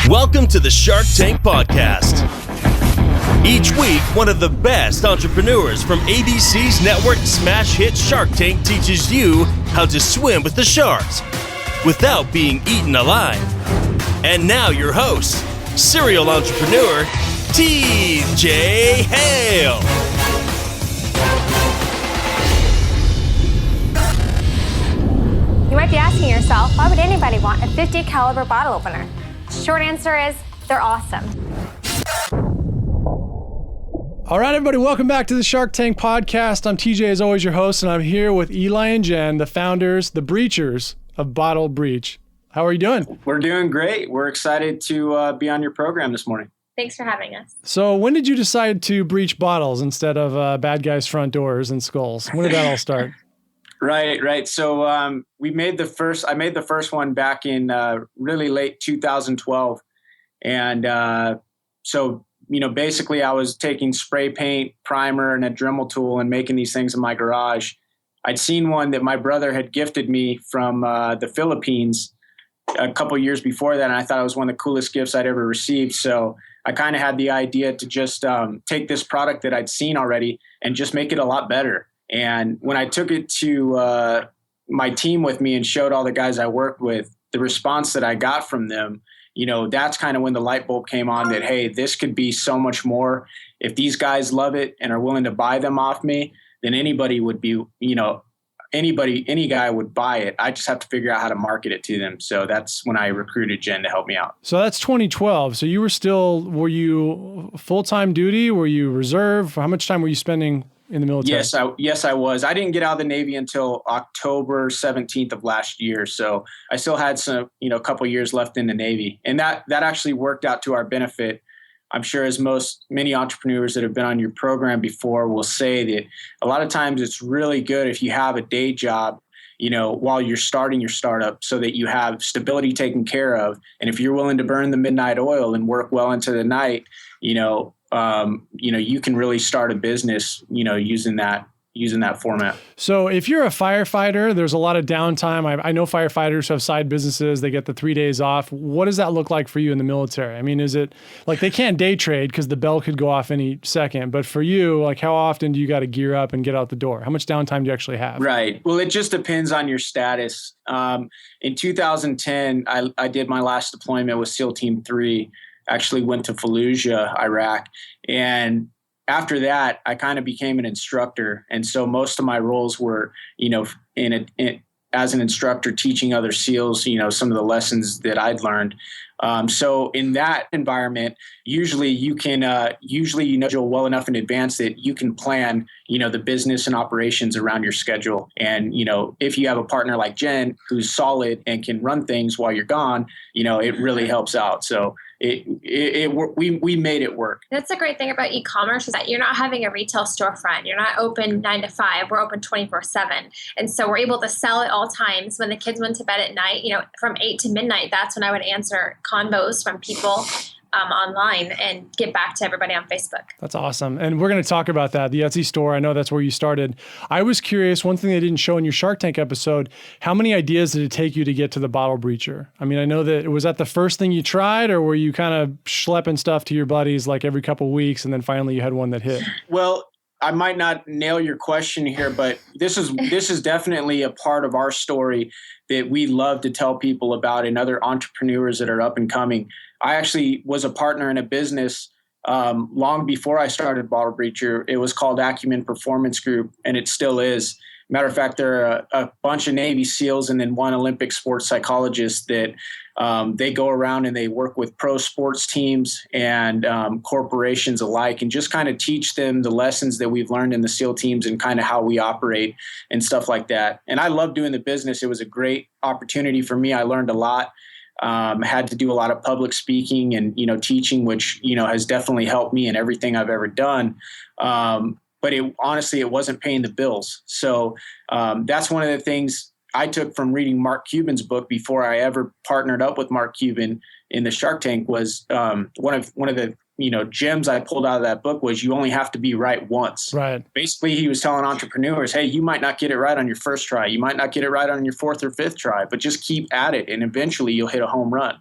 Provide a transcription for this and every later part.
Welcome to the Shark Tank Podcast. Each week, one of the best entrepreneurs from ABC's network smash hit Shark Tank teaches you how to swim with the sharks without being eaten alive. And now your host, serial entrepreneur, TJ Hale. You might be asking yourself, why would anybody want a .50 caliber bottle opener? Short answer is, they're awesome. All right, everybody, welcome back to the Shark Tank Podcast. I'm TJ, as always, your host, and I'm here with Eli and Jen, the founders, the breachers of Bottle Breach. How are you doing? We're doing great. We're excited to be on your program this morning. Thanks for having us. So when did you decide to breach bottles instead of bad guys' front doors and skulls? When did that all start? Right. So I made the first one back in really late 2012. And basically I was taking spray paint, primer, and a Dremel tool and making these things in my garage. I'd seen one that my brother had gifted me from the Philippines a couple years before that, and I thought it was one of the coolest gifts I'd ever received. So I kind of had the idea to just take this product that I'd seen already and just make it a lot better. And when I took it to my team with me and showed all the guys I worked with, the response that I got from them, that's kind of when the light bulb came on that, hey, this could be so much more. If these guys love it and are willing to buy them off me, then anybody would be, any guy would buy it. I just have to figure out how to market it to them. So that's when I recruited Jen to help me out. So that's 2012. So were you full-time duty? Were you reserve? How much time were you spending in the military? Yes, I was. I didn't get out of the Navy until October 17th of last year. So I still had some, a couple years left in the Navy. And that actually worked out to our benefit. I'm sure as many entrepreneurs that have been on your program before will say that a lot of times it's really good if you have a day job, while you're starting your startup so that you have stability taken care of. And if you're willing to burn the midnight oil and work well into the night, you can really start a business, using that format. So if you're a firefighter, there's a lot of downtime. I know firefighters who have side businesses. They get the 3 days off. What does that look like for you in the military? I mean, is it like they can't day trade because the bell could go off any second, but for you, like how often do you got to gear up and get out the door? How much downtime do you actually have? Right. Well, it just depends on your status. In 2010, I did my last deployment with SEAL Team 3. Actually went to Fallujah, Iraq. And after that, I kind of became an instructor. And so most of my roles were, as an instructor, teaching other SEALs, some of the lessons that I'd learned. So in that environment, usually you well enough in advance that you can plan, the business and operations around your schedule. And, if you have a partner like Jen, who's solid and can run things while you're gone, it really helps out. So we made it work. That's the great thing about e-commerce is that you're not having a retail storefront. You're not open 9 to 5. We're open 24/7. And so we're able to sell at all times. When the kids went to bed at night, from 8 to midnight, that's when I would answer convos from people online and get back to everybody on Facebook. That's awesome. And we're going to talk about that, the Etsy store. I know that's where you started. I was curious, one thing they didn't show in your Shark Tank episode, how many ideas did it take you to get to the bottle breacher? I mean, I know that, was that the first thing you tried, or were you kind of schlepping stuff to your buddies like every couple of weeks and then finally you had one that hit? Well, I might not nail your question here, but this is definitely a part of our story that we love to tell people about and other entrepreneurs that are up and coming. I actually was a partner in a business long before I started Bottle Breacher. It was called Acumen Performance Group, and it still is. Matter of fact, there are a bunch of Navy SEALs and then one Olympic sports psychologist that they go around and they work with pro sports teams and corporations alike and just kind of teach them the lessons that we've learned in the SEAL teams and kind of how we operate and stuff like that. And I love doing the business. It was a great opportunity for me. I learned a lot. Had to do a lot of public speaking and, teaching, which, has definitely helped me in everything I've ever done. But honestly, it wasn't paying the bills. So that's one of the things I took from reading Mark Cuban's book before I ever partnered up with Mark Cuban in the Shark Tank was one of the gems I pulled out of that book was you only have to be right once. Right. Basically, he was telling entrepreneurs, hey, you might not get it right on your first try. You might not get it right on your fourth or fifth try, but just keep at it. And eventually you'll hit a home run.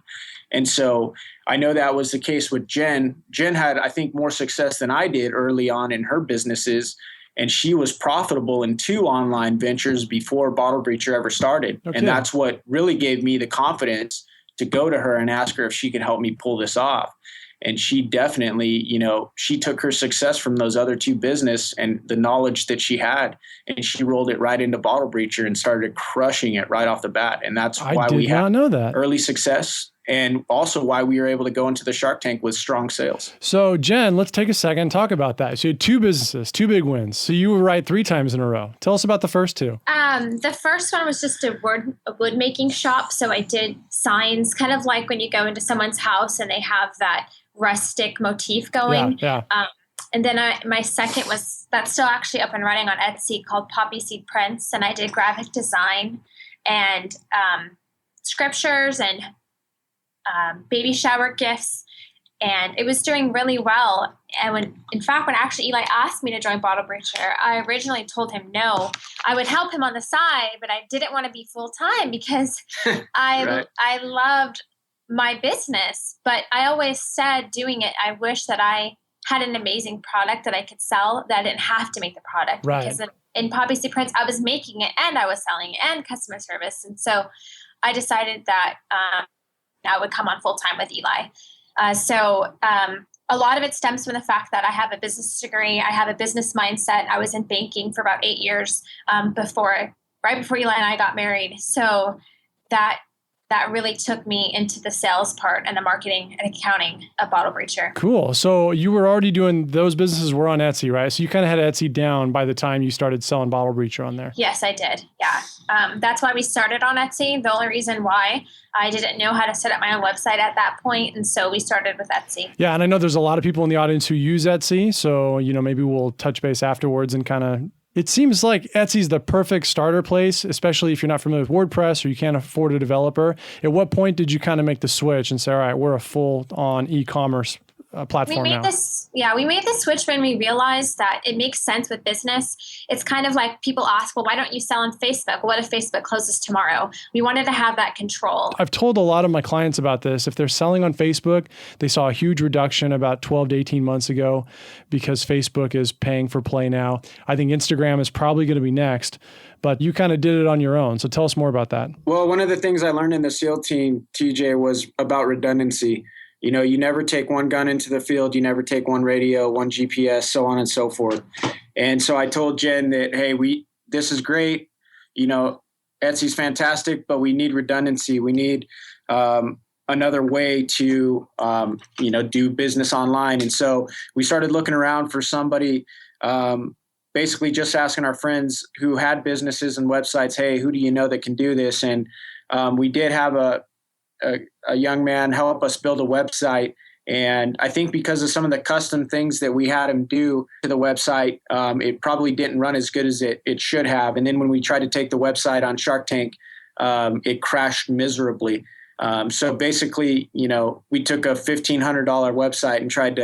And so I know that was the case with Jen. Jen had, I think, more success than I did early on in her businesses. And she was profitable in 2 online ventures before Bottle Breacher ever started. Okay. And that's what really gave me the confidence to go to her and ask her if she could help me pull this off. And she definitely, she took her success from those other 2 business and the knowledge that she had, and she rolled it right into Bottle Breacher and started crushing it right off the bat. And that's why we had early success, and also why we were able to go into the Shark Tank with strong sales. So Jen, let's take a second and talk about that. So you had 2 businesses, 2 big wins. So you were right 3 times in a row. Tell us about the first 2. The first one was just a wood making shop. So I did signs, kind of like when you go into someone's house and they have that rustic motif going. Yeah. And then my second that's still actually up and running on Etsy, called Poppy Seed Prints. And I did graphic design and scriptures and baby shower gifts, and it was doing really well. And when actually Eli asked me to join Bottle Breacher, I originally told him no. I would help him on the side, but I didn't want to be full time because I loved my business. But I always said, doing it, I wish that I had an amazing product that I could sell, that I didn't have to make the product. Right. Because in Poppy Seed Prints, I was making it and I was selling it and customer service. And so I decided that I would come on full time with Eli. A lot of it stems from the fact that I have a business degree. I have a business mindset. I was in banking for about 8 years right before Eli and I got married. So that really took me into the sales part and the marketing and accounting of Bottle Breacher. Cool. So you were already doing, those businesses were on Etsy, right? So you kind of had Etsy down by the time you started selling Bottle Breacher on there. Yes, I did. Yeah. That's why we started on Etsy. The only reason why, I didn't know how to set up my own website at that point. And so we started with Etsy. Yeah. And I know there's a lot of people in the audience who use Etsy. So, maybe we'll touch base afterwards and kind of, it seems like Etsy's the perfect starter place, especially if you're not familiar with WordPress or you can't afford a developer. At what point did you kind of make the switch and say, all right, we're a full-on e-commerce platform now? We made the switch when we realized that it makes sense with business. It's kind of like people ask, well, why don't you sell on Facebook? What if Facebook closes tomorrow? We wanted to have that control. I've told a lot of my clients about this. If they're selling on Facebook, they saw a huge reduction about 12 to 18 months ago because Facebook is paying for play now. I think Instagram is probably going to be next, but you kind of did it on your own. So tell us more about that. Well, one of the things I learned in the SEAL team, TJ, was about redundancy. You never take one gun into the field. You never take one radio, one GPS, so on and so forth. And so I told Jen that, hey, this is great. Etsy's fantastic, but we need redundancy. We need another way to, do business online. And so we started looking around for somebody, basically just asking our friends who had businesses and websites, hey, who do you know that can do this? And we did have a young man help us build a website. And I think because of some of the custom things that we had him do to the website, it probably didn't run as good as it should have. And then when we tried to take the website on Shark Tank, it crashed miserably. So basically, we took a $1,500 website and tried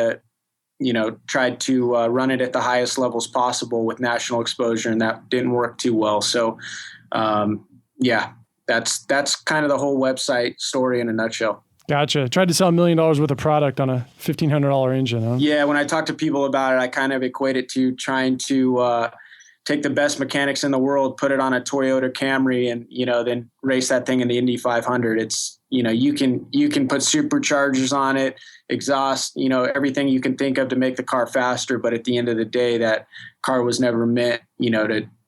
to run it at the highest levels possible with national exposure, and that didn't work too well. So, That's kind of the whole website story in a nutshell. Gotcha. Tried to sell $1 million worth of product on a $1,500 engine, huh? Yeah. When I talk to people about it, I kind of equate it to trying to take the best mechanics in the world, put it on a Toyota Camry, and then race that thing in the Indy 500. It's you can put superchargers on it, exhaust, everything you can think of to make the car faster. But at the end of the day, that car was never meant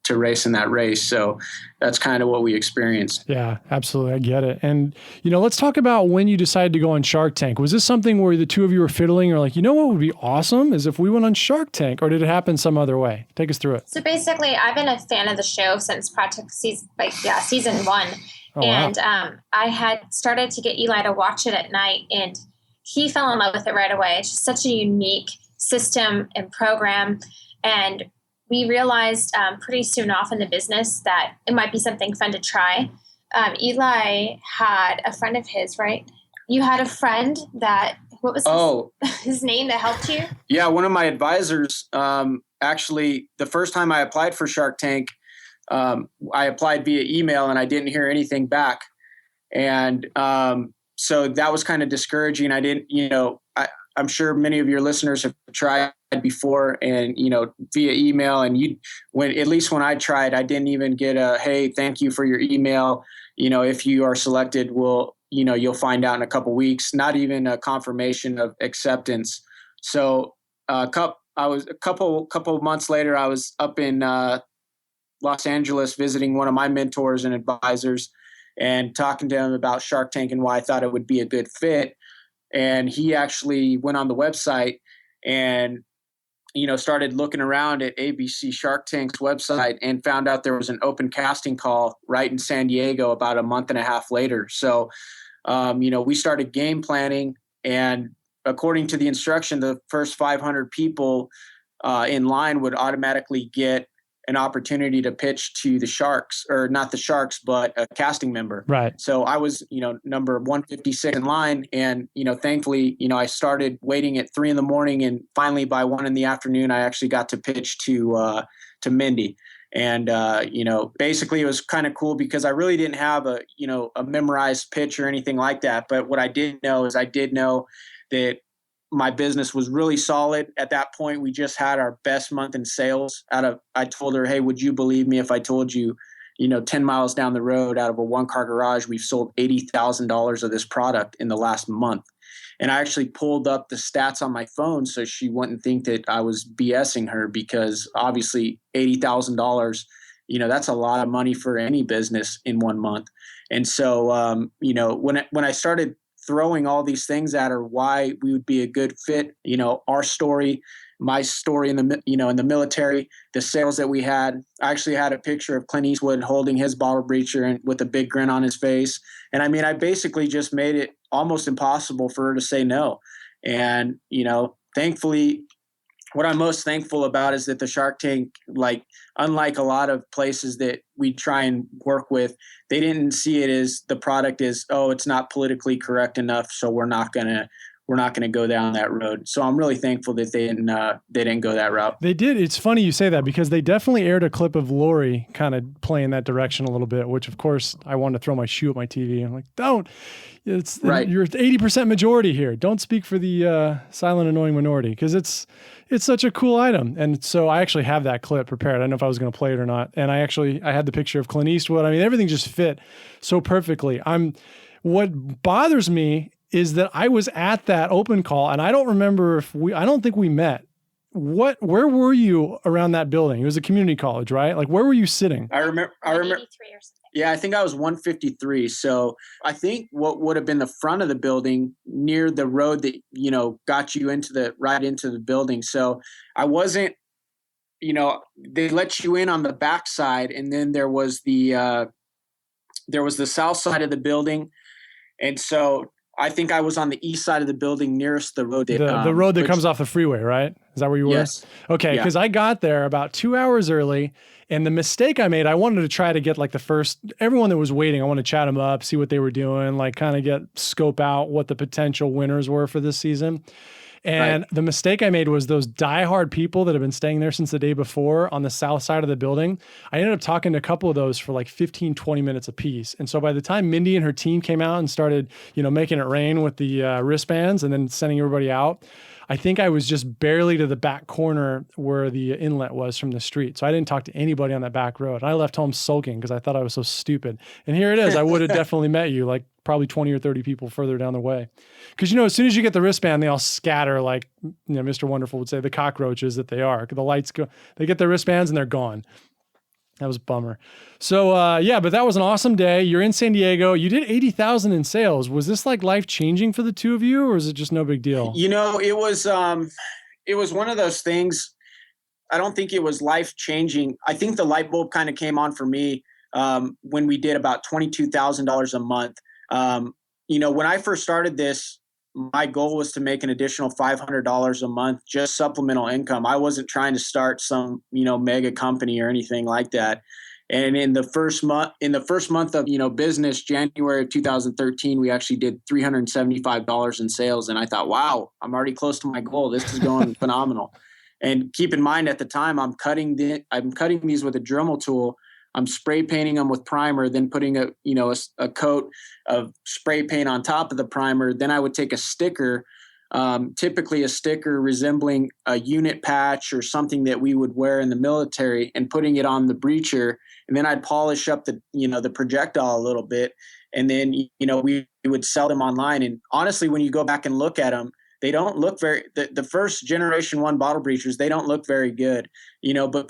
to race in that race. So that's kind of what we experienced. Yeah, absolutely. I get it. And, let's talk about when you decided to go on Shark Tank. Was this something where the two of you were fiddling or like, what would be awesome is if we went on Shark Tank, or did it happen some other way? Take us through it. So basically, I've been a fan of the show since practically season 1. Oh, and wow. I had started to get Eli to watch it at night, and he fell in love with it right away. It's just such a unique system and program. And we realized pretty soon off in the business that it might be something fun to try. Eli had a friend of his, right? You had a friend that, what was his name that helped you? Yeah, one of my advisors, actually, the first time I applied for Shark Tank, I applied via email and I didn't hear anything back. And so that was kind of discouraging. I didn't, I'm sure many of your listeners have tried before and, via email, and at least when I tried, I didn't even get a, hey, thank you for your email. If you are selected, you'll find out in a couple of weeks, not even a confirmation of acceptance. So a couple of months later, I was up in Los Angeles visiting one of my mentors and advisors and talking to him about Shark Tank and why I thought it would be a good fit. And he actually went on the website and, started looking around at ABC Shark Tank's website and found out there was an open casting call right in San Diego about a month and a half later. So, we started game planning, and according to the instruction, the first 500 people in line would automatically get an opportunity to pitch to the Sharks, or not the Sharks, but a casting member. Right. So I was, number 156 in line. And, thankfully, I started waiting at 3 a.m. and finally by 1 p.m, I actually got to pitch to Mindy. And, basically it was kind of cool because I really didn't have a memorized pitch or anything like that. But what I did know is that my business was really solid. At that point, we just had our best month in sales I told her, hey, would you believe me if I told you, 10 miles down the road out of a 1-car garage, we've sold $80,000 of this product in the last month. And I actually pulled up the stats on my phone so she wouldn't think that I was BSing her, because obviously $80,000, that's a lot of money for any business in 1 month. And so, when I started throwing all these things at her, why we would be a good fit, our story, my story in the military, the sales that we had. I actually had a picture of Clint Eastwood holding his bottle breacher and with a big grin on his face. And I basically just made it almost impossible for her to say no. And, thankfully, what I'm most thankful about is that the Shark Tank, unlike a lot of places that we try and work with, they didn't see it as the product is, oh, it's not politically correct enough, so we're not gonna go down that road. So I'm really thankful that they didn't go that route. They did. It's funny you say that, because they definitely aired a clip of Lori kind of playing that direction a little bit, which of course I wanted to throw my shoe at my TV. I'm like, don't. It's right. You're 80% majority here. Don't speak for the silent annoying minority, because it's such a cool item. And so I actually have that clip prepared. I don't know if I was going to play it or not. And I had the picture of Clint Eastwood. Everything just fit so perfectly. What bothers me is that I was at that open call, and I don't remember I don't think we met. Where were you around that building? It was a community college, right? Where were you sitting? I remember 83 or something. Yeah, I think I was 153. So I think what would have been the front of the building near the road that, got you right into the building. So I wasn't, they let you in on the backside, and then there was the south side of the building. And so I think I was on the east side of the building nearest the road. The road that comes off the freeway, right? Is that where you were? Yes. Okay, because I got there about 2 hours early, and the mistake I made, I wanted to try to get everyone that was waiting, I want to chat them up, see what they were doing, kind of scope out what the potential winners were for this season. And the mistake I made was those diehard people that have been staying there since the day before on the south side of the building. I ended up talking to a couple of those for 15, 20 minutes a piece. And so by the time Mindy and her team came out and started, making it rain with the wristbands and then sending everybody out, I think I was just barely to the back corner where the inlet was from the street. So I didn't talk to anybody on that back road. And I left home sulking because I thought I was so stupid. And here it is. I would have definitely met you, probably 20 or 30 people further down the way. Because, as soon as you get the wristband, they all scatter, Mr. Wonderful would say, the cockroaches that they are. The lights go, they get their wristbands and they're gone. That was a bummer. So, but that was an awesome day. You're in San Diego. You did 80,000 in sales. Was this life-changing for the two of you, or is it just no big deal? It was one of those things. I don't think it was life-changing. I think the light bulb kind of came on for me when we did about $22,000 a month. When I first started this, my goal was to make an additional $500 a month, just supplemental income. I wasn't trying to start some, mega company or anything like that. And in the first month of, business, January of 2013, we actually did $375 in sales. And I thought, wow, I'm already close to my goal. This is going phenomenal. And keep in mind, at the time, I'm cutting these with a Dremel tool. I'm spray painting them with primer, then putting a coat of spray paint on top of the primer. Then I would take a sticker, typically a sticker resembling a unit patch or something that we would wear in the military, and putting it on the breacher. And then I'd polish up the projectile a little bit. And then, we would sell them online. And honestly, when you go back and look at them, they don't look the first generation 1 bottle breachers, they don't look very good, but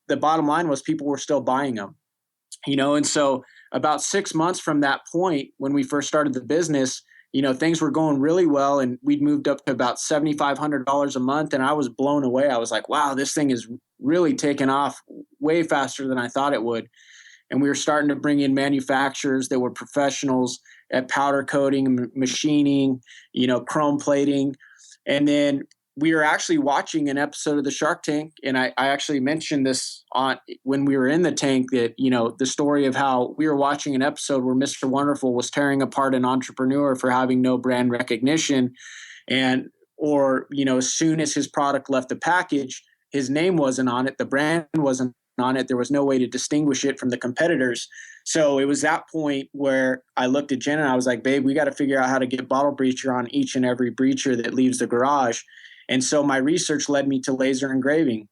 the bottom line was people were still buying them, and so about 6 months from that point, when we first started the business, things were going really well, and we'd moved up to about $7,500 a month. And I was blown away. I was like, wow, this thing is really taken off way faster than I thought it would. And we were starting to bring in manufacturers that were professionals at powder coating, machining, chrome plating. And then we were actually watching an episode of the Shark Tank. And I actually mentioned this when we were in the tank, that, the story of how we were watching an episode where Mr. Wonderful was tearing apart an entrepreneur for having no brand recognition. Or as soon as his product left the package, his name wasn't on it. The brand wasn't on it. There was no way to distinguish it from the competitors. So it was that point where I looked at Jen and I was like, babe, we got to figure out how to get bottle breacher on each and every breacher that leaves the garage. And so my research led me to laser engraving.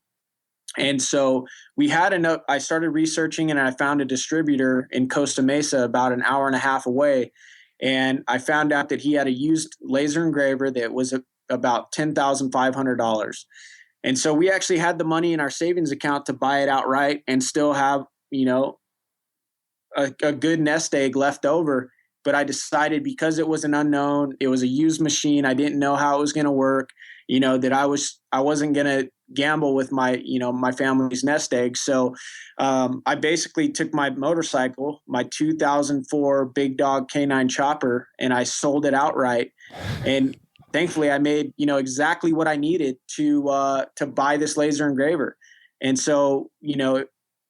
And so I started researching, and I found a distributor in Costa Mesa about an hour and a half away. And I found out that he had a used laser engraver that was about $10,500. And so we actually had the money in our savings account to buy it outright and still have, a good nest egg left over. But I decided, because it was an unknown, it was a used machine, I didn't know how it was going to work, that I wasn't going to gamble with my family's nest egg. So I basically took my motorcycle, my 2004 Big Dog K9 chopper, and I sold it outright. And thankfully, I made exactly what I needed to buy this laser engraver. And so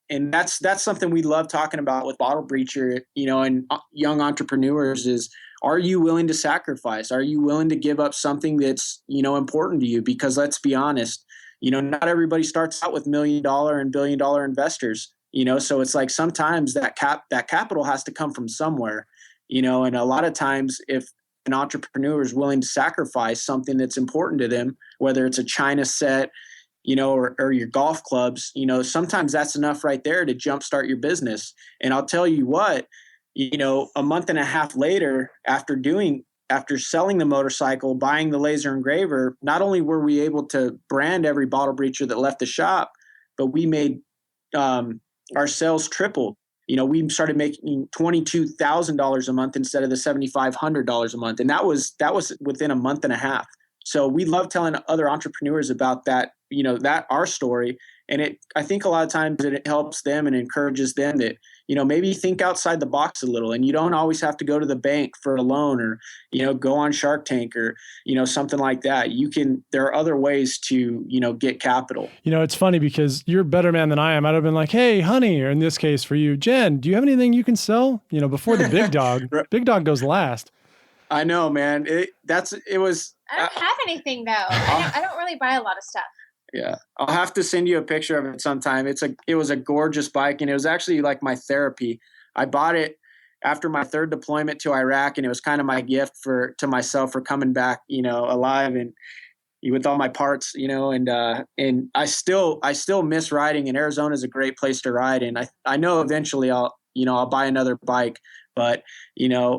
and that's something we love talking about with Bottle Breacher, and young entrepreneurs is, are you willing to sacrifice? Are you willing to give up something that's important to you? Because let's be honest, not everybody starts out with $1 million and $1 billion investors. So it's like sometimes that capital has to come from somewhere. And a lot of times, if an entrepreneur is willing to sacrifice something that's important to them, whether it's a China set, or your golf clubs, sometimes that's enough right there to jumpstart your business. And I'll tell you what, a month and a half later, after selling the motorcycle, buying the laser engraver, not only were we able to brand every bottle breacher that left the shop, but we made our sales triple. We started making $22,000 a month instead of the $7,500 a month. And that was within a month and a half. So we love telling other entrepreneurs about that, our story. And I think a lot of times it helps them and encourages them that, maybe think outside the box a little, and you don't always have to go to the bank for a loan or, go on Shark Tank or, something like that. There are other ways to, get capital. It's funny because you're a better man than I am. I'd have been like, hey, honey, or in this case for you, Jen, do you have anything you can sell? Before the big dog. Big dog goes last. I know, man. It was. I don't have anything though. I don't really buy a lot of stuff. Yeah. I'll have to send you a picture of it sometime. It was a gorgeous bike, and it was actually like my therapy. I bought it after my 3rd deployment to Iraq, and it was kind of my gift to myself for coming back, alive and with all my parts, and I still miss riding, and Arizona is a great place to ride. And I know eventually I'll buy another bike, but,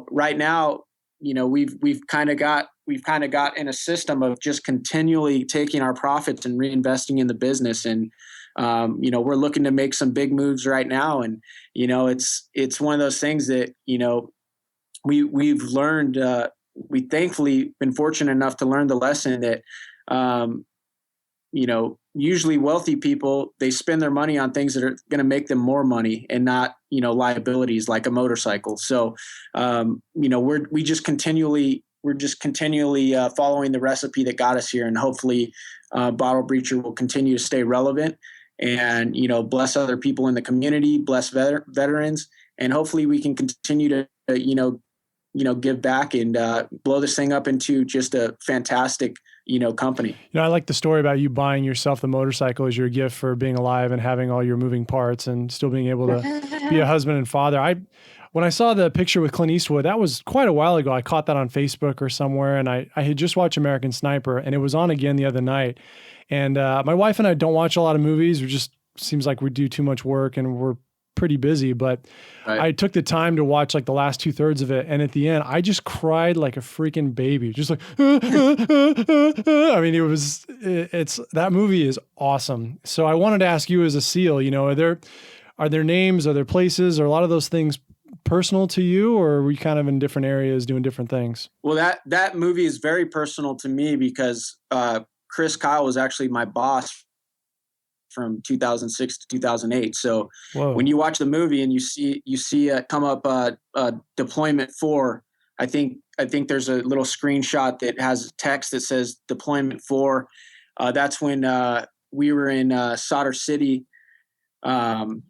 right now, we've kind of got in a system of just continually taking our profits and reinvesting in the business. And, we're looking to make some big moves right now. And, it's one of those things that, we've learned, we thankfully been fortunate enough to learn the lesson that, usually wealthy people, they spend their money on things that are going to make them more money and not, liabilities like a motorcycle. So, we're just continually following the recipe that got us here, and hopefully Bottle Breacher will continue to stay relevant and, bless other people in the community, bless veterans, and hopefully we can continue to, give back and blow this thing up into just a fantastic, company. I like the story about you buying yourself the motorcycle as your gift for being alive and having all your moving parts and still being able to be a husband and father. When I saw the picture with Clint Eastwood, that was quite a while ago. I caught that on Facebook or somewhere, and I had just watched American Sniper, and it was on again the other night. And my wife and I don't watch a lot of movies. It just seems like we do too much work and we're pretty busy, but right. I took the time to watch like the last 2/3 of it. And at the end, I just cried like a freaking baby, just like, I mean, that movie is awesome. So I wanted to ask you as a SEAL, are there names, are there places, or a lot of those things personal to you, or were you kind of in different areas doing different things? Well, that movie is very personal to me because, Chris Kyle was actually my boss from 2006 to 2008. So Whoa. When you watch the movie and you see it come up, deployment 4, I think there's a little screenshot that has text that says deployment 4. That's when we were in Solder City, and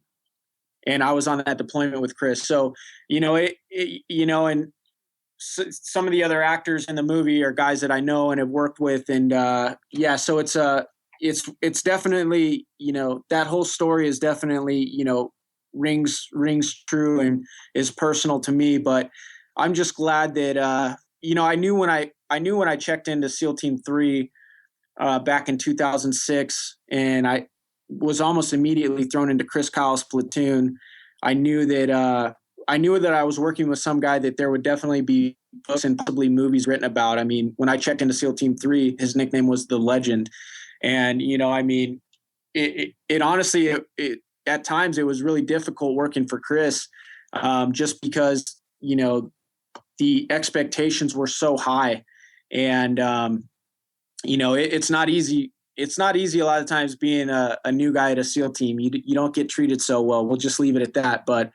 I was on that deployment with Chris. So and some of the other actors in the movie are guys that I know and have worked with, and so it's definitely, that whole story is definitely, rings true and is personal to me. But I'm just glad that, I knew when I checked into SEAL Team 3 back in 2006, and I was almost immediately thrown into Chris Kyle's platoon. I knew that I was working with some guy that there would definitely be books and possibly movies written about. I mean, when I checked into SEAL Team 3, his nickname was The Legend. And, it honestly, at times it was really difficult working for Chris, just because, the expectations were so high, and, it's not easy. It's not easy a lot of times being a new guy at a SEAL team. You don't get treated so well. We'll just leave it at that. But,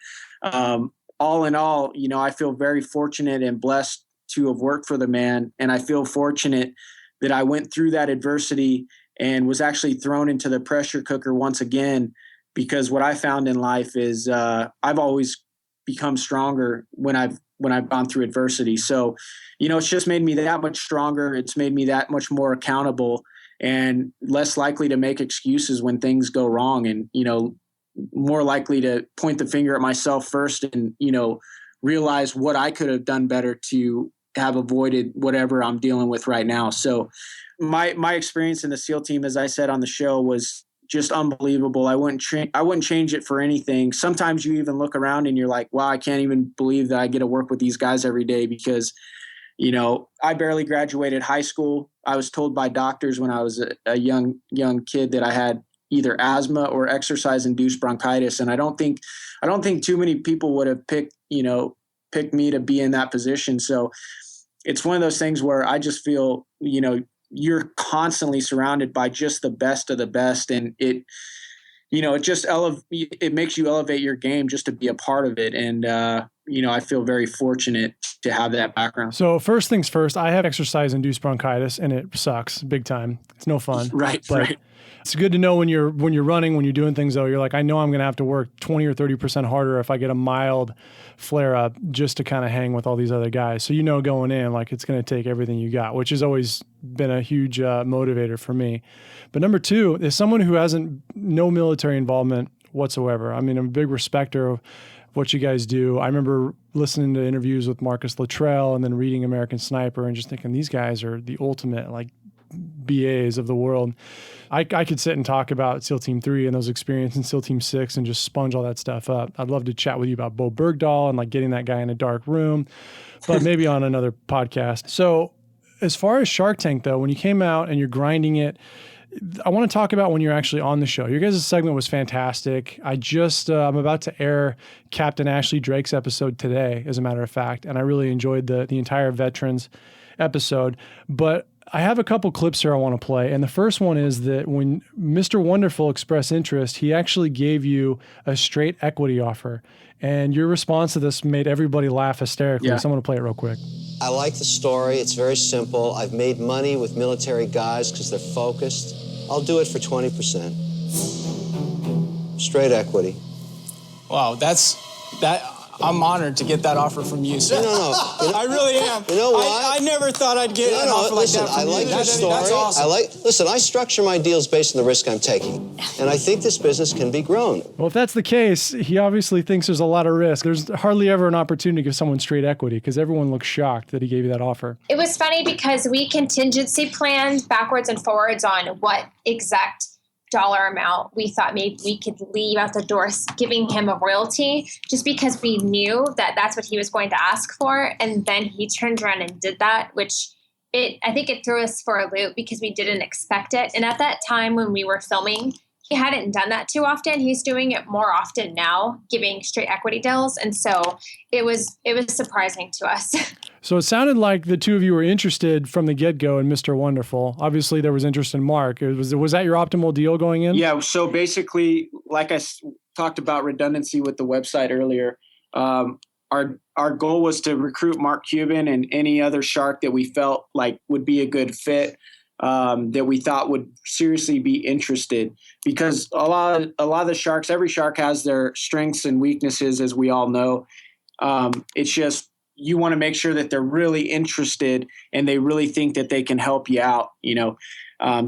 all in all, I feel very fortunate and blessed to have worked for the man. And I feel fortunate that I went through that adversity and was actually thrown into the pressure cooker once again, because what I found in life is I've always become stronger when I've gone through adversity. So, it's just made me that much stronger. It's made me that much more accountable and less likely to make excuses when things go wrong, and, more likely to point the finger at myself first and, realize what I could have done better to have avoided whatever I'm dealing with right now. So my experience in the SEAL team, as I said on the show, was just unbelievable. I wouldn't change it for anything. Sometimes you even look around and you're like, wow, I can't even believe that I get to work with these guys every day, because, I barely graduated high school. I was told by doctors when I was a young kid that I had either asthma or exercise-induced bronchitis. And I don't think too many people would have picked me to be in that position. So it's one of those things where I just feel, you're constantly surrounded by just the best of the best. And it makes you elevate your game just to be a part of it. And, I feel very fortunate to have that background. So first things first, I have exercise-induced bronchitis, and it sucks big time. It's no fun. Right. It's good to know when you're running, when you're doing things though, you're like, I know I'm going to have to work 20 or 30% harder if I get a mild flare up just to kind of hang with all these other guys. So, going in, like, it's going to take everything you got, which has always been a huge motivator for me. But number two is someone who no military involvement whatsoever. I mean, I'm a big respecter of what you guys do. I remember listening to interviews with Marcus Luttrell and then reading American Sniper and just thinking these guys are the ultimate, like, BAs of the world. I could sit and talk about SEAL Team 3 and those experiences in SEAL Team 6 and just sponge all that stuff up. I'd love to chat with you about Bo Bergdahl and like getting that guy in a dark room, but maybe on another podcast. So as far as Shark Tank though, when you came out and you're grinding it, I want to talk about when you're actually on the show. Your guys' segment was fantastic. I'm about to air Captain Ashley Drake's episode today, as a matter of fact, and I really enjoyed the entire veterans episode. But I have a couple clips here I want to play. And the first one is that when Mr. Wonderful expressed interest, he actually gave you a straight equity offer. And your response to this made everybody laugh hysterically. Yeah. So I'm going to play it real quick. I like the story. It's very simple. I've made money with military guys because they're focused. I'll do it for 20%. Straight equity. Wow, I'm honored to get that offer from you. So. No. I really am. You know what? I never thought I'd get an offer listen, like that from I like you. your story. That's awesome. Listen, I structure my deals based on the risk I'm taking. And I think this business can be grown. Well, if that's the case, he obviously thinks there's a lot of risk. There's hardly ever an opportunity to give someone straight equity because everyone looks shocked that he gave you that offer. It was funny because we contingency planned backwards and forwards on what exact dollar amount we thought maybe we could leave out the door giving him a royalty, just because we knew that that's what he was going to ask for. And then he turned around and did that, which I think it threw us for a loop because we didn't expect it. And at that time when we were filming, he hadn't done that too often. He's doing it more often now, giving straight equity deals. And so it was surprising to us. So it sounded like the two of you were interested from the get-go in Mr. Wonderful. Obviously, there was interest in Mark. Was that your optimal deal going in? Yeah. So basically, like I talked about redundancy with the website earlier, our goal was to recruit Mark Cuban and any other shark that we felt like would be a good fit, that we thought would seriously be interested. Because a lot of the sharks, every shark has their strengths and weaknesses, as we all know. It's just, you want to make sure that they're really interested and they really think that they can help you out,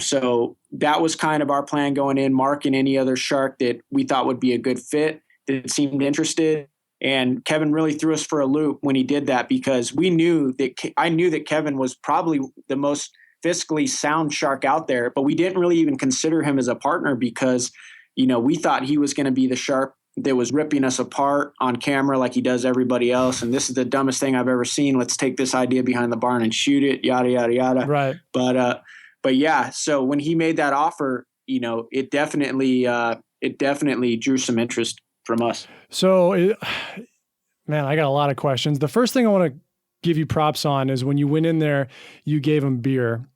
so that was kind of our plan going in. Mark and any other shark that we thought would be a good fit that seemed interested. And Kevin really threw us for a loop when he did that, because I knew that Kevin was probably the most fiscally sound shark out there, but we didn't really even consider him as a partner because, we thought he was going to be the shark that was ripping us apart on camera like he does everybody else. And this is the dumbest thing I've ever seen. Let's take this idea behind the barn and shoot it, yada, yada, yada. Right. But yeah, so when he made that offer, it definitely drew some interest from us. So, man, I got a lot of questions. The first thing I want to give you props on is when you went in there, you gave them beer.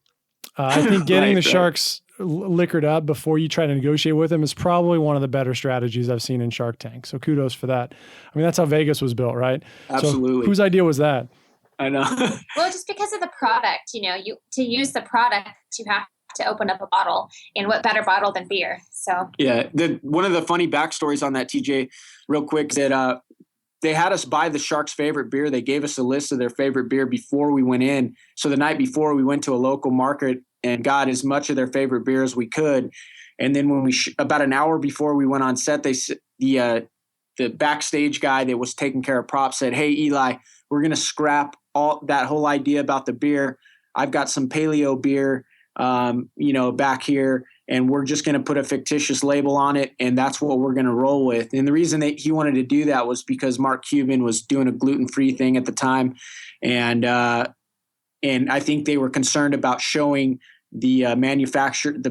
I think getting the sharks liquored up before you try to negotiate with them is probably one of the better strategies I've seen in Shark Tank. So kudos for that. I mean, that's how Vegas was built, right? Absolutely. So whose idea was that? I know. Well, just because of the product, to use the product, you have to open up a bottle, and what better bottle than beer? So yeah, one of the funny backstories on that, TJ, real quick, is that they had us buy the shark's favorite beer. They gave us a list of their favorite beer before we went in. So the night before, we went to a local market and got as much of their favorite beer as we could. And then when about an hour before we went on set, the backstage guy that was taking care of props said, "Hey, Eli, we're going to scrap all that whole idea about the beer. I've got some paleo beer, back here, and we're just going to put a fictitious label on it, and that's what we're going to roll with." And the reason that he wanted to do that was because Mark Cuban was doing a gluten-free thing at the time, and I think they were concerned about showing the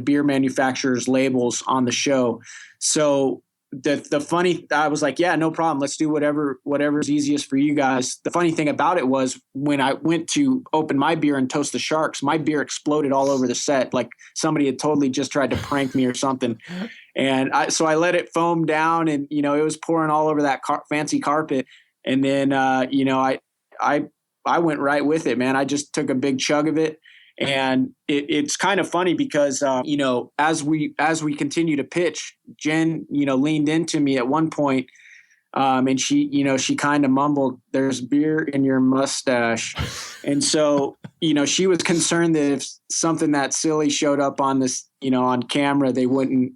beer manufacturer's labels on the show. So I was like, yeah, no problem. Let's do whatever's easiest for you guys. The funny thing about it was when I went to open my beer and toast the sharks, my beer exploded all over the set. Like somebody had totally just tried to prank me or something. And so I let it foam down, and, it was pouring all over that fancy carpet. And then, I went right with it, man. I just took a big chug of it. And it's kind of funny because, as we continue to pitch, Jen, leaned into me at one point, and she kind of mumbled, "There's beer in your mustache." And so, she was concerned that if something that silly showed up on this, on camera, they wouldn't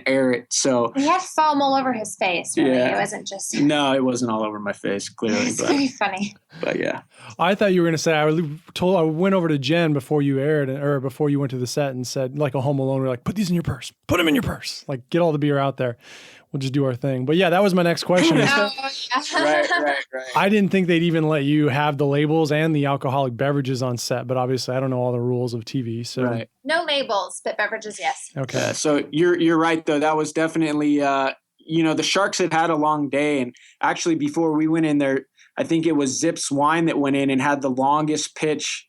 air it. So he had foam all over his face. Really. Yeah. It wasn't just. No, it wasn't all over my face, clearly. It's very funny. But yeah. I thought you were going to say, I went over to Jen before you aired or before you went to the set and said, like a Home Alone, we're like, "Put these in your purse, put them in your purse, like get all the beer out there. We'll just do our thing." But yeah, that was my next question. Right. I didn't think they'd even let you have the labels and the alcoholic beverages on set, but obviously I don't know all the rules of TV. So right. No labels, but beverages, yes. Okay. Yeah, so you're right though. That was definitely the Sharks had a long day, and actually before we went in there, I think it was Zips Wine that went in and had the longest pitch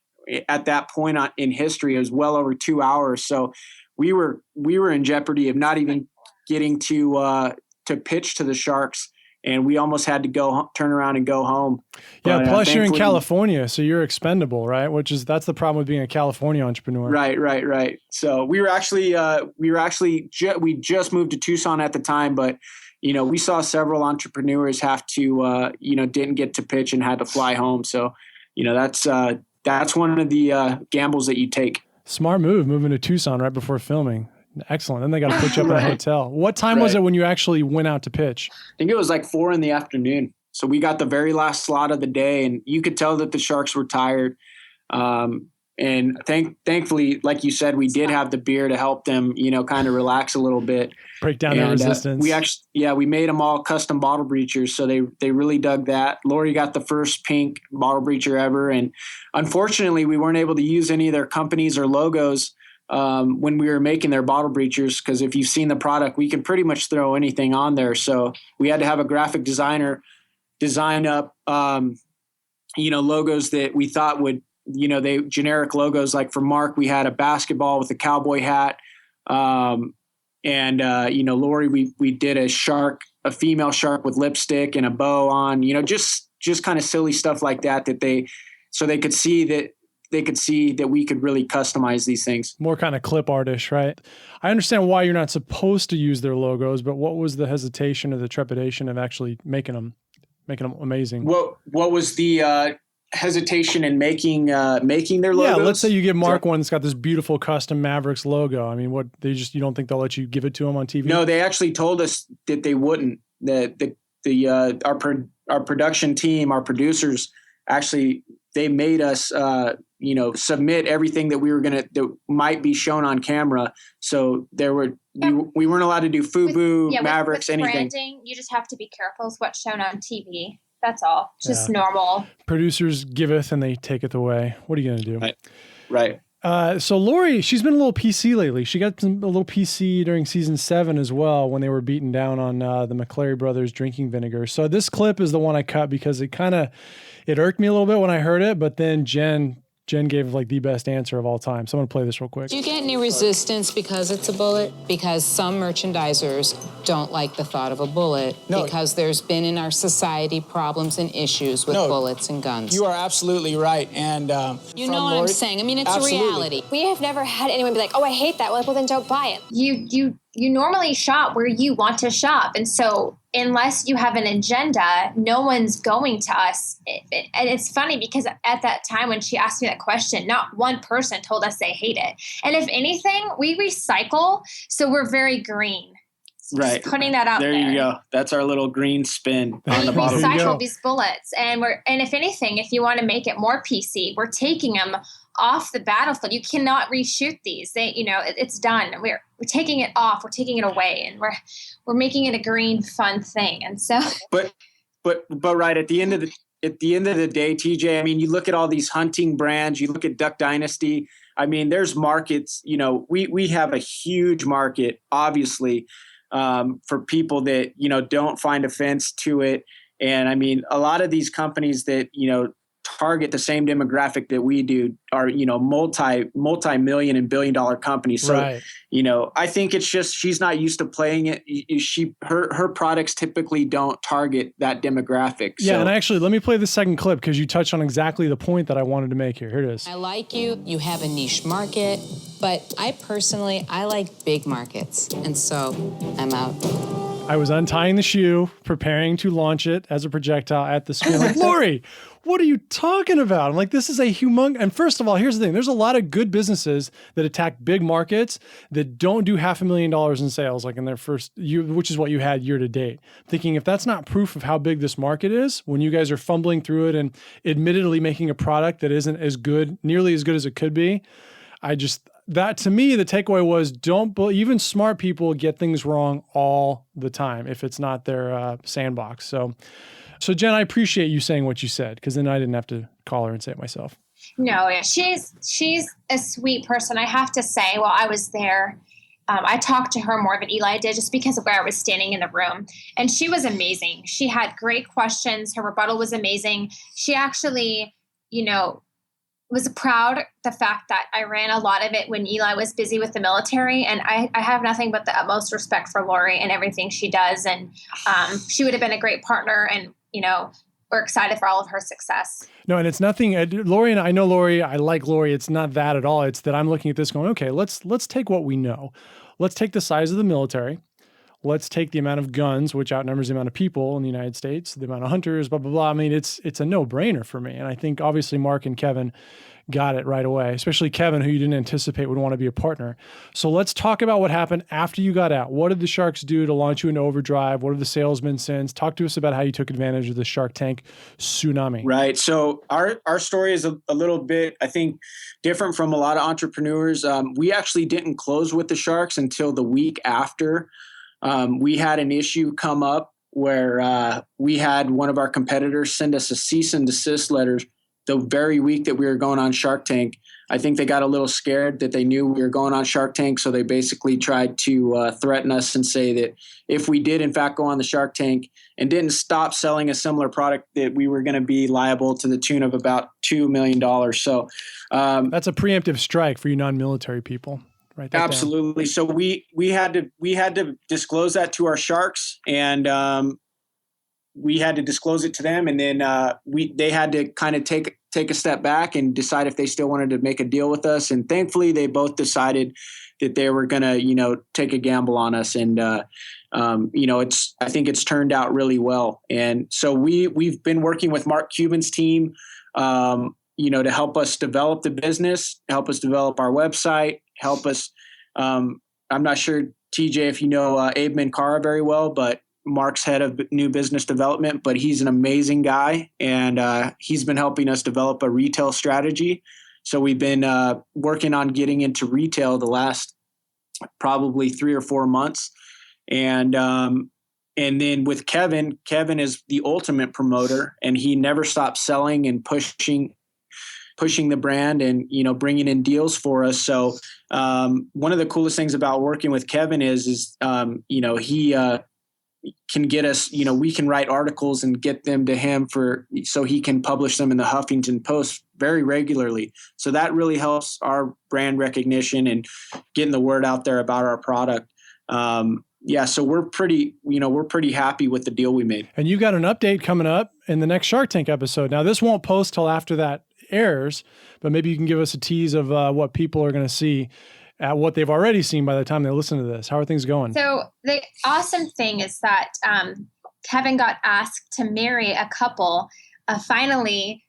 at that point in history. It was well over 2 hours. So we were in jeopardy of not even getting to pitch to the Sharks, and we almost had to turn around and go home. Yeah, but, plus you're in California, so you're expendable, right? That's the problem with being a California entrepreneur. Right. So we just moved to Tucson at the time, but we saw several entrepreneurs have to, didn't get to pitch and had to fly home. So, that's one of the gambles that you take. Smart move, moving to Tucson right before filming. Excellent. Then they got to put you up in a hotel. What time was it when you actually went out to pitch? I think it was like 4 p.m. So we got the very last slot of the day, and you could tell that the Sharks were tired. And thankfully, like you said, we did have the beer to help them, kind of relax a little bit. Break down their resistance. We made them all custom bottle breachers. So they really dug that. Lori got the first pink bottle breacher ever. And unfortunately, we weren't able to use any of their companies or logos when we were making their bottle breachers, because if you've seen the product, we can pretty much throw anything on there. So we had to have a graphic designer design up, logos that we thought would, they generic logos. Like for Mark, we had a basketball with a cowboy hat. Lori, we did a female shark with lipstick and a bow on, just kind of silly stuff like that so they could see that we could really customize these things. More kind of clip artish, right? I understand why you're not supposed to use their logos, but what was the hesitation or the trepidation of actually making them amazing? What was the hesitation in making their logos? Yeah, let's say you give Mark one that's got this beautiful custom Mavericks logo. I mean, you don't think they'll let you give it to him on TV? No, they actually told us that they wouldn't. That our production team, our producers, actually they made us submit everything that might be shown on camera. So we weren't allowed to do FUBU, Mavericks, with anything. Branding, you just have to be careful with what's shown on TV. That's all. Just normal. Producers giveth and they taketh away. What are you going to do? Right. So Lori, she's been a little PC lately. She got a little PC during season 7 as well, when they were beaten down on the McClary brothers drinking vinegar. So this clip is the one I cut because it irked me a little bit when I heard it, but then Jen gave like the best answer of all time. So I'm going to play this real quick. Do you get any resistance because it's a bullet? Because some merchandisers don't like the thought of a bullet because there's been in our society problems and issues with bullets and guns. You are absolutely right. And you know what I'm saying? I mean, it's absolutely. a reality. We have never had anyone be like, oh, I hate that. Well, then don't buy it. You normally shop where you want to shop. And so unless you have an agenda, no one's going to us. And it's funny because at that time when she asked me that question, not one person told us they hate it. And if anything, we recycle. So we're very green. Right. Just putting that out there. There you go. That's our little green spin on the bottle. We recycle these bullets. And if anything, if you want to make it more PC, we're taking them off the battlefield. You cannot reshoot these. It's done. We're taking it off. We're taking it away, and we're making it a green, fun thing. And so, but right at the end of the day, TJ, I mean, you look at all these hunting brands. You look at Duck Dynasty. I mean, there's markets. We have a huge market, obviously, for people that don't find offense to it. And I mean, a lot of these companies that target the same demographic that we do are, multi-million and billion-dollar companies. So, right. I think it's just she's not used to playing it. Her products typically don't target that demographic. Yeah, and actually, let me play the second clip because you touched on exactly the point that I wanted to make here. Here it is. I like you. You have a niche market, but I like big markets, and so I'm out. I was untying the shoe, preparing to launch it as a projectile at the screen. Like, Lori, what are you talking about? I'm like, this is a humongous. And first of all, here's the thing. There's a lot of good businesses that attack big markets that don't do $500,000 in sales, like in their first year, which is what you had year to date. Thinking if that's not proof of how big this market is, when you guys are fumbling through it and admittedly making a product that isn't as good, nearly as good as it could be, that to me, the takeaway was even smart people get things wrong all the time if it's not their sandbox. So Jen, I appreciate you saying what you said because then I didn't have to call her and say it myself. No, yeah, she's a sweet person. I have to say, while I was there, I talked to her more than Eli did just because of where I was standing in the room. And she was amazing. She had great questions. Her rebuttal was amazing. She actually, was proud the fact that I ran a lot of it when Eli was busy with the military. And I have nothing but the utmost respect for Lori and everything she does. And she would have been a great partner. And, we're excited for all of her success. No, and it's nothing, Lori, and I know Lori, I like Lori. It's not that at all. It's that I'm looking at this going, okay, let's take what we know. Let's take the size of the military. let's take the amount of guns, which outnumbers the amount of people in the United States, the amount of hunters, blah, blah, blah. I mean, it's a no-brainer for me. And I think obviously Mark and Kevin got it right away, especially Kevin, who you didn't anticipate would want to be a partner. So let's talk about what happened after you got out. What did the Sharks do to launch you into overdrive? What have the sales been since? Talk to us about how you took advantage of the Shark Tank tsunami. Right. So our story is a little bit, I think, different from a lot of entrepreneurs. We actually didn't close with the Sharks until the week after. We had an issue come up where we had one of our competitors send us a cease and desist letter the very week that we were going on Shark Tank. I think they got a little scared that they knew we were going on Shark Tank. So they basically tried to threaten us and say that if we did in fact go on the Shark Tank and didn't stop selling a similar product, that we were going to be liable to the tune of about $2 million. So that's a preemptive strike for you non-military people. Right. Absolutely. So we had to disclose that to our Sharks, and we had to disclose it to them, and then they had to kind of take a step back and decide if they still wanted to make a deal with us. And thankfully, they both decided that they were going to, take a gamble on us. And I think it's turned out really well. And so we've been working with Mark Cuban's team, to help us develop the business, help us develop our website, help us. I'm not sure, TJ, if you know Abe Minkara very well, but Mark's head of new business development, but he's an amazing guy, and he's been helping us develop a retail strategy. So we've been working on getting into retail the last probably 3 or 4 months. And then with Kevin is the ultimate promoter, and he never stops selling and pushing the brand and, bringing in deals for us. So one of the coolest things about working with Kevin is he can get us, we can write articles and get them to him so he can publish them in the Huffington Post very regularly. So that really helps our brand recognition and getting the word out there about our product. So we're pretty happy with the deal we made. And you've got an update coming up in the next Shark Tank episode. Now, this won't post till after that airs, but maybe you can give us a tease of what people are going to see at what they've already seen by the time they listen to this. How are things going? So the awesome thing is that Kevin got asked to marry a couple. Finally,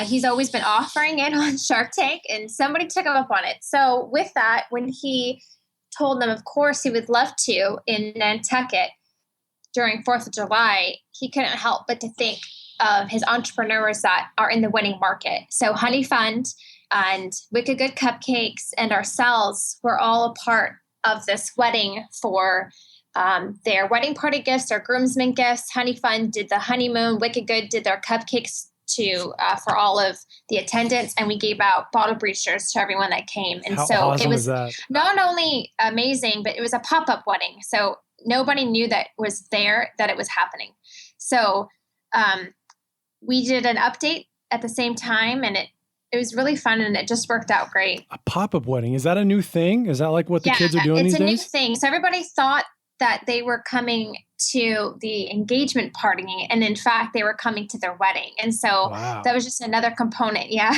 he's always been offering it on Shark Tank, and somebody took him up on it. So with that, when he told them, of course, he would love to in Nantucket during 4th of July, he couldn't help but to think of his entrepreneurs that are in the wedding market. So Honey Fund and Wicked Good Cupcakes and ourselves were all a part of this wedding for their wedding party gifts, their groomsmen gifts. Honey Fund did the honeymoon. Wicked Good did their cupcakes for all of the attendants, and we gave out bottle breachers to everyone that came. And How so awesome it was that? Not only amazing, but it was a pop-up wedding. So nobody knew that was there, that it was happening. So we did an update at the same time, and it was really fun, and it just worked out great. A pop-up wedding. Is that a new thing? Is that like what the kids are doing these days? Yeah, it's a new thing. So everybody thought that they were coming to the engagement party, and in fact, they were coming to their wedding. And so that was just another component. Yeah.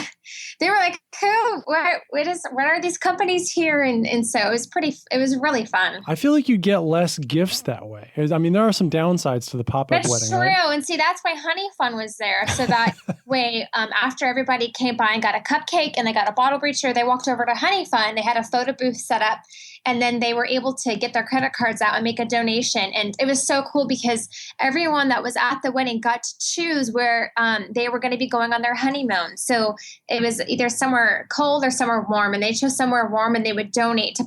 They were like, cool, what are these companies here? And so it was really fun. I feel like you get less gifts that way. I mean, there are some downsides to the pop-up wedding. That's true. Right? And see, that's why Honey Fun was there. So that way, after everybody came by and got a cupcake and they got a bottle breacher, they walked over to Honey Fun. They had a photo booth set up, and then they were able to get their credit cards out and make a donation. And it was so cool because everyone that was at the wedding got to choose where they were going to be going on their honeymoon. So it was either somewhere cold or somewhere warm, and they chose somewhere warm, and they would donate to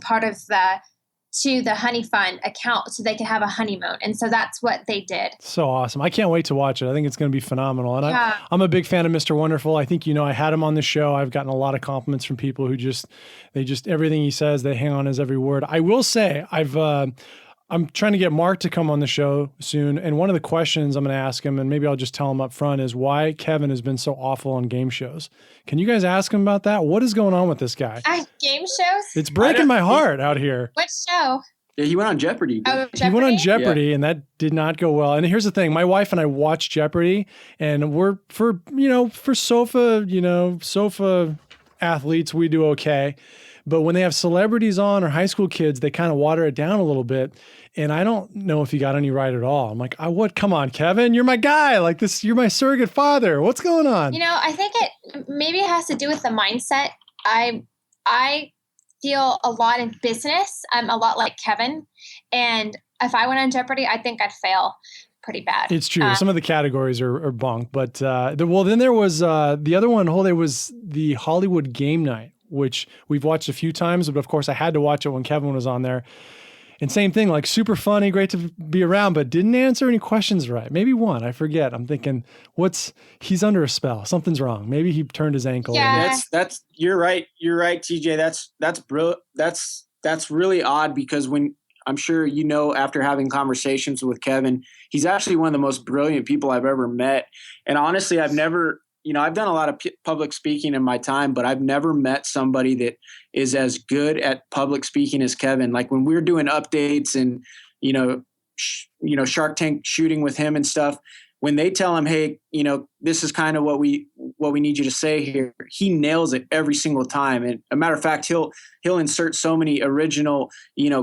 the Honey Fund account so they could have a honeymoon. And so that's what they did. So awesome. I can't wait to watch it. I think it's going to be phenomenal. And I'm a big fan of Mr. Wonderful. I think, I had him on the show. I've gotten a lot of compliments from people who everything he says, they hang on his every word. I will say I'm trying to get Mark to come on the show soon. And one of the questions I'm going to ask him, and maybe I'll just tell him up front, is why Kevin has been so awful on game shows. Can you guys ask him about that? What is going on with this guy? Game shows? It's breaking my heart out here. What show? Yeah, he went on Jeopardy. Oh, Jeopardy? He went on Jeopardy, and that did not go well. And here's the thing. My wife and I watch Jeopardy, and we're for sofa athletes, we do okay. But when they have celebrities on or high school kids, they kind of water it down a little bit. And I don't know if he got any right at all. I'm like, what? Come on, Kevin, you're my guy. Like this, you're my surrogate father. What's going on? I think maybe it has to do with the mindset. I feel a lot in business. I'm a lot like Kevin. And if I went on Jeopardy, I think I'd fail pretty bad. It's true. Some of the categories are bunk. But then there was the other one, there was the Hollywood Game Night, which we've watched a few times. But of course, I had to watch it when Kevin was on there. And same thing, like super funny, great to be around, but didn't answer any questions right. Maybe one, I forget. I'm thinking, he's under a spell. Something's wrong. Maybe he turned his ankle. Yeah. You're right. You're right, TJ. That's really odd because when I'm sure after having conversations with Kevin, he's actually one of the most brilliant people I've ever met. And honestly, I've never, I've done a lot of public speaking in my time, but I've never met somebody that is as good at public speaking as Kevin. Like when we're doing updates and, Shark Tank shooting with him and stuff, when they tell him, hey, this is kind of what we need you to say here, he nails it every single time. And a matter of fact, he'll insert so many original,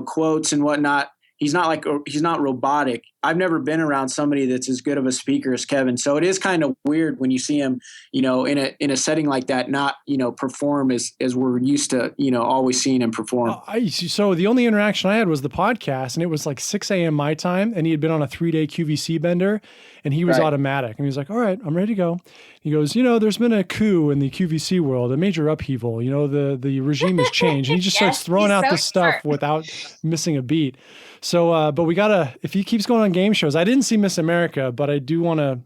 quotes and whatnot. He's not robotic. I've never been around somebody that's as good of a speaker as Kevin. So it is kind of weird when you see him, in a setting like that, not, perform as we're used to, always seeing him perform. So the only interaction I had was the podcast, and it was like 6 a.m. my time, and he had been on a 3-day QVC bender, and he was automatic. And he was like, all right, I'm ready to go. He goes, there's been a coup in the QVC world, a major upheaval. The regime has changed. And he just starts throwing out this stuff without missing a beat. So, but we if he keeps going on game shows, I didn't see Miss America, but I do want to,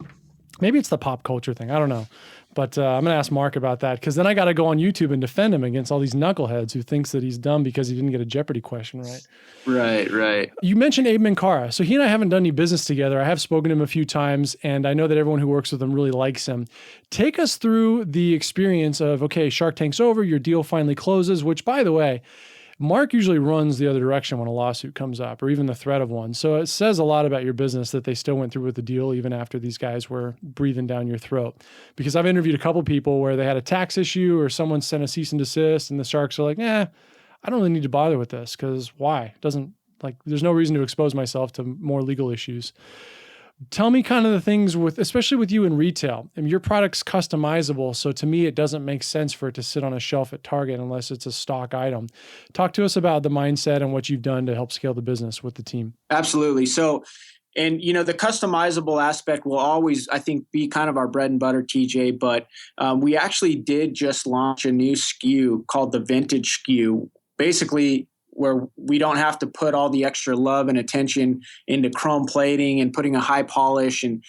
maybe it's the pop culture thing. I don't know. But I'm going to ask Mark about that, because then I got to go on YouTube and defend him against all these knuckleheads who thinks that he's dumb because he didn't get a Jeopardy question right. Right. You mentioned Abe Minkara. So he and I haven't done any business together. I have spoken to him a few times, and I know that everyone who works with him really likes him. Take us through the experience of, okay, Shark Tank's over, your deal finally closes, which, by the way, Mark usually runs the other direction when a lawsuit comes up, or even the threat of one. So it says a lot about your business that they still went through with the deal, even after these guys were breathing down your throat. Because I've interviewed a couple people where they had a tax issue or someone sent a cease and desist, and the Sharks are like, I don't really need to bother with this, because why? There's no reason to expose myself to more legal issues. Tell me kind of the things especially with you in retail. I mean, your product's customizable, so to me, it doesn't make sense for it to sit on a shelf at Target unless it's a stock item. Talk to us about the mindset and what you've done to help scale the business with the team. Absolutely. So, and the customizable aspect will always, I think, be kind of our bread and butter, TJ. But we actually did just launch a new SKU called the Vintage SKU. Basically, where we don't have to put all the extra love and attention into chrome plating and putting a high polish and,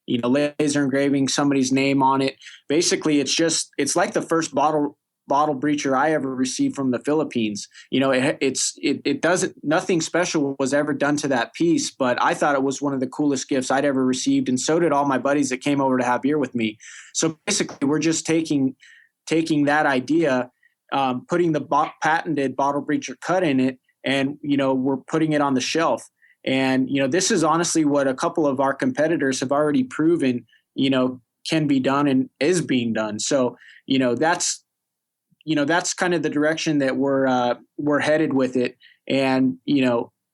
laser engraving somebody's name on it. Basically, it's like the first bottle breacher I ever received from the Philippines. It doesn't, nothing special was ever done to that piece, but I thought it was one of the coolest gifts I'd ever received. And so did all my buddies that came over to have beer with me. So basically we're just taking that idea, putting the patented bottle breacher cut in it, and, we're putting it on the shelf. And, this is honestly what a couple of our competitors have already proven, can be done and is being done. So, that's kind of the direction that we're headed with it. And,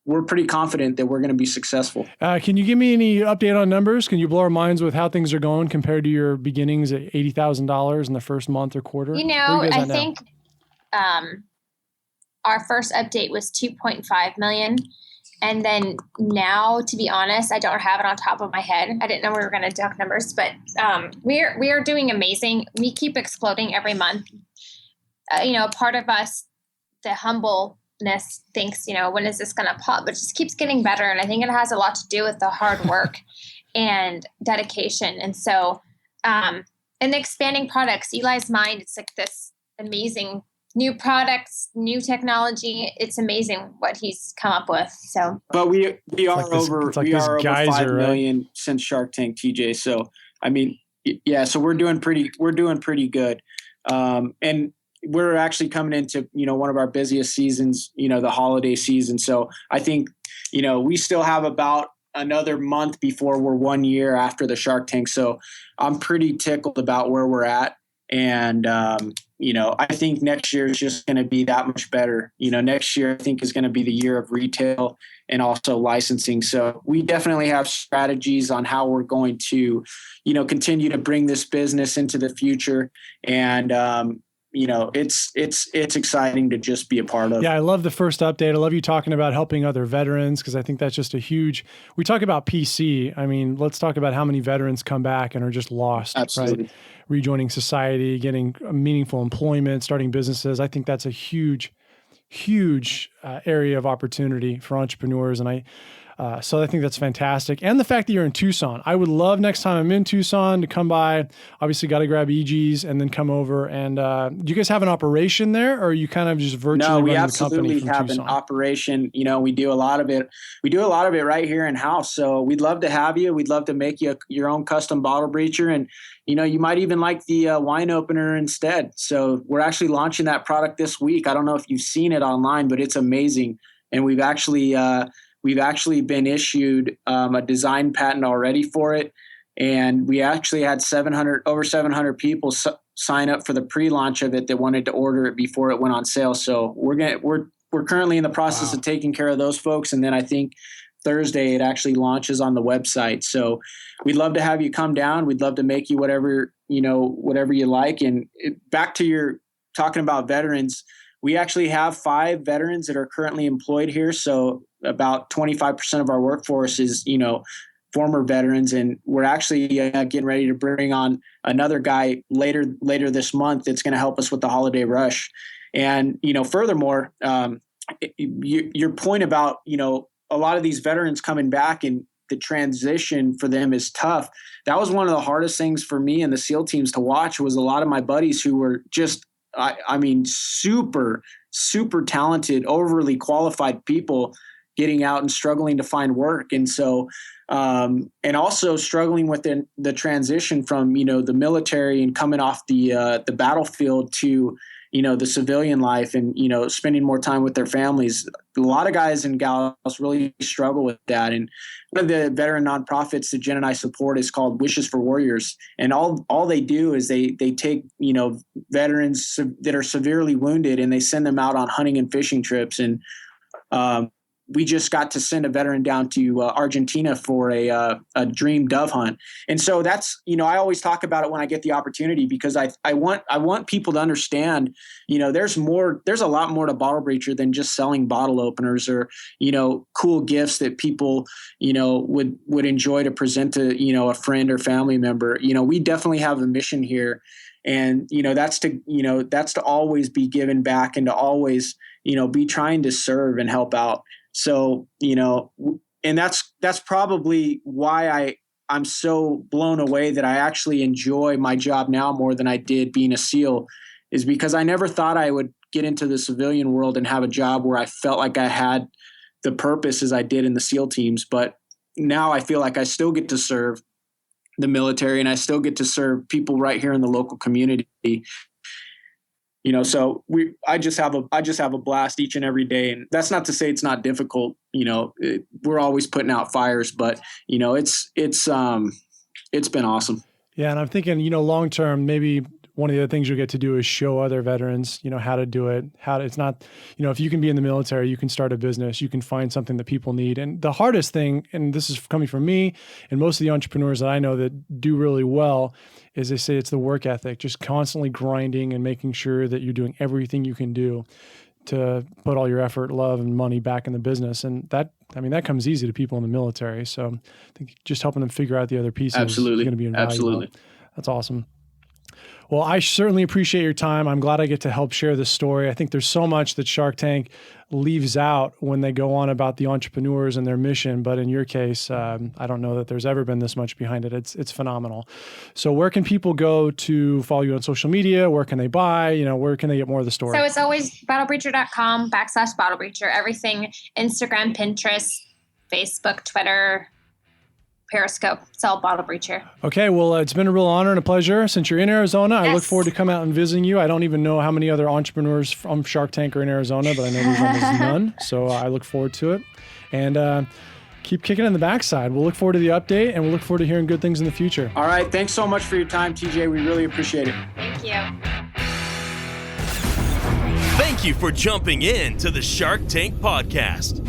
we're pretty confident that we're going to be successful. Can you give me any update on numbers? Can you blow our minds with how things are going compared to your beginnings at $80,000 in the first month or quarter? I think our first update was 2.5 million. And then now, to be honest, I don't have it on top of my head. I didn't know we were going to duck numbers, but we are doing amazing. We keep exploding every month. Part of us, the humbleness, thinks, when is this going to pop? But it just keeps getting better. And I think it has a lot to do with the hard work and dedication. And so, and the expanding products, Eli's mind, it's like this amazing new products, new technology. It's amazing what he's come up with. So, but we are over 5 million since Shark Tank, TJ. So, I mean, yeah, so we're doing pretty good. And we're actually coming into, one of our busiest seasons, the holiday season. So I think, we still have about another month before we're 1 year after the Shark Tank. So I'm pretty tickled about where we're at. And, I think next year is just going to be that much better. Next year I think is going to be the year of retail and also licensing. So we definitely have strategies on how we're going to, continue to bring this business into the future. And, it's exciting to just be a part of. Yeah, I love the first update. I love you talking about helping other veterans, because I think that's just we talk about PC. I mean, let's talk about how many veterans come back and are just lost. Absolutely. Right? Rejoining society, getting meaningful employment, starting businesses. I think that's a huge area of opportunity for entrepreneurs. And so I think that's fantastic. And the fact that you're in Tucson, I would love next time I'm in Tucson to come by. Obviously got to grab EG's and then come over. And do you guys have an operation there, or are you kind of just virtually running the company from Tucson? No, we absolutely have an operation. We do a lot of it. We do a lot of it right here in house. So we'd love to have you. We'd love to make you your own custom bottle breacher. And, you might even like the wine opener instead. So we're actually launching that product this week. I don't know if you've seen it online, but it's amazing. And we've actually been issued a design patent already for it. And we actually had over 700 people sign up for the pre-launch of it that wanted to order it before it went on sale. So we're currently in the process of taking care of those folks. And then I think Thursday it actually launches on the website. So we'd love to have you come down. We'd love to make you whatever you like. And back to your talking about veterans, we actually have 5 veterans that are currently employed here. So about 25% of our workforce is, former veterans. And we're actually getting ready to bring on another guy later this month that's going to help us with the holiday rush. And, furthermore, your point about, a lot of these veterans coming back and the transition for them is tough. That was one of the hardest things for me and the SEAL teams to watch, was a lot of my buddies who were just, super, super talented, overly qualified people getting out and struggling to find work. And so, and also struggling with the transition from, the military and coming off the battlefield to, the civilian life and, spending more time with their families. A lot of guys and gals really struggle with that. And one of the veteran nonprofits that Jen and I support is called Wishes for Warriors. And all they do is they take, veterans that are severely wounded and they send them out on hunting and fishing trips. And, we just got to send a veteran down to Argentina for a dream dove hunt. And so that's, I always talk about it when I get the opportunity, because I want people to understand, there's a lot more to Bottle Breacher than just selling bottle openers or, cool gifts that people, would enjoy to present to, a friend or family member. We definitely have a mission here. And, that's to always be given back and to always, be trying to serve and help out. So, and that's probably why I'm so blown away that I actually enjoy my job now more than I did being a SEAL, is because I never thought I would get into the civilian world and have a job where I felt like I had the purpose as I did in the SEAL teams. But now I feel like I still get to serve the military and I still get to serve people right here in the local community. So I just have a blast each and every day. And that's not to say it's not difficult. We're always putting out fires, but it's been awesome. Yeah. And I'm thinking, long term, maybe one of the other things you'll get to do is show other veterans, how to do it, it's not, if you can be in the military, you can start a business, you can find something that people need. And the hardest thing, and this is coming from me and most of the entrepreneurs that I know that do really well, is they say it's the work ethic, just constantly grinding and making sure that you're doing everything you can do to put all your effort, love, and money back in the business. And that comes easy to people in the military. So I think just helping them figure out the other pieces is going to be invaluable. Absolutely. That's awesome. Well, I certainly appreciate your time. I'm glad I get to help share this story. I think there's so much that Shark Tank leaves out when they go on about the entrepreneurs and their mission. But in your case, I don't know that there's ever been this much behind it. It's phenomenal. So where can people go to follow you on social media? Where can they buy? Where can they get more of the story? So it's always battlebreacher.com/battlebreacher. Everything, Instagram, Pinterest, Facebook, Twitter, Periscope. It's all Bottle Breacher. Okay, well, it's been a real honor and a pleasure. Since you're in Arizona, yes. I look forward to coming out and visiting you. I don't even know how many other entrepreneurs from Shark Tank are in Arizona, but I know there's almost none. So I look forward to it. And keep kicking in the backside. We'll look forward to the update, and we'll look forward to hearing good things in the future. All right. Thanks so much for your time, TJ. We really appreciate it. Thank you. Thank you for jumping in to the Shark Tank podcast.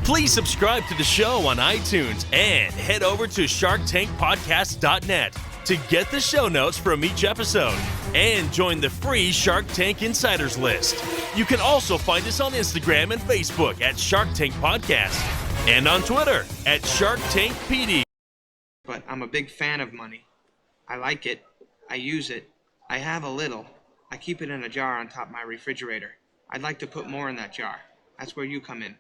Please subscribe to the show on iTunes and head over to sharktankpodcast.net to get the show notes from each episode and join the free Shark Tank Insiders list. You can also find us on Instagram and Facebook at Shark Tank Podcast and on Twitter at Shark Tank PD. But I'm a big fan of money. I like it. I use it. I have a little. I keep it in a jar on top of my refrigerator. I'd like to put more in that jar. That's where you come in.